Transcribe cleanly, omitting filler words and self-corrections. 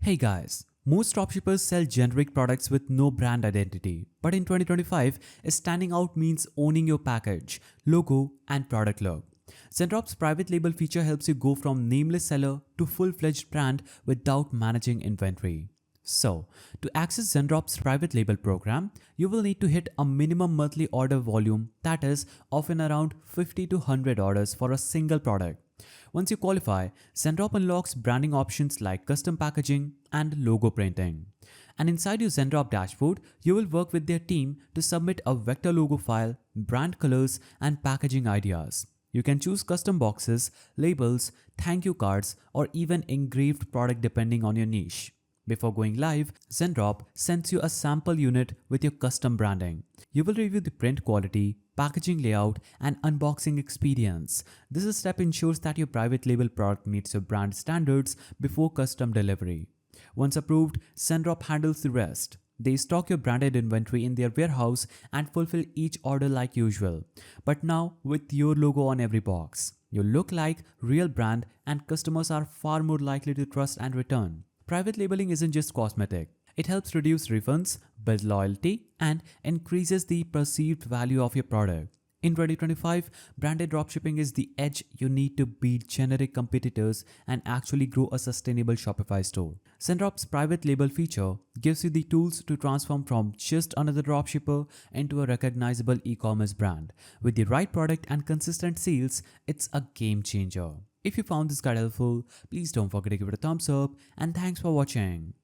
Hey guys, most dropshippers sell generic products with no brand identity, but in 2025, standing out means owning your package, logo, and product look. Zendrop's private label feature helps you go from nameless seller to full-fledged brand without managing inventory. So, to access Zendrop's private label program, you will need to hit a minimum monthly order volume, that is often around 50 to 100 orders for a single product. Once you qualify, Zendrop unlocks branding options like custom packaging and logo printing. And inside your Zendrop dashboard, you will work with their team to submit a vector logo file, brand colors, and packaging ideas. You can choose custom boxes, labels, thank you cards, or even engraved product depending on your niche. Before going live, Zendrop sends you a sample unit with your custom branding. You will review the print quality, packaging layout, and unboxing experience. This step ensures that your private label product meets your brand standards before custom delivery. Once approved, Zendrop handles the rest. They stock your branded inventory in their warehouse and fulfill each order like usual. But now with your logo on every box. You look like real brand and customers are far more likely to trust and return. Private labeling isn't just cosmetic. It helps reduce refunds, build loyalty, and increases the perceived value of your product. In 2025, branded dropshipping is the edge you need to beat generic competitors and actually grow a sustainable Shopify store. Zendrop's private label feature gives you the tools to transform from just another dropshipper into a recognizable e-commerce brand. With the right product and consistent sales, it's a game changer. If you found this guide helpful, please don't forget to give it a thumbs up, and thanks for watching.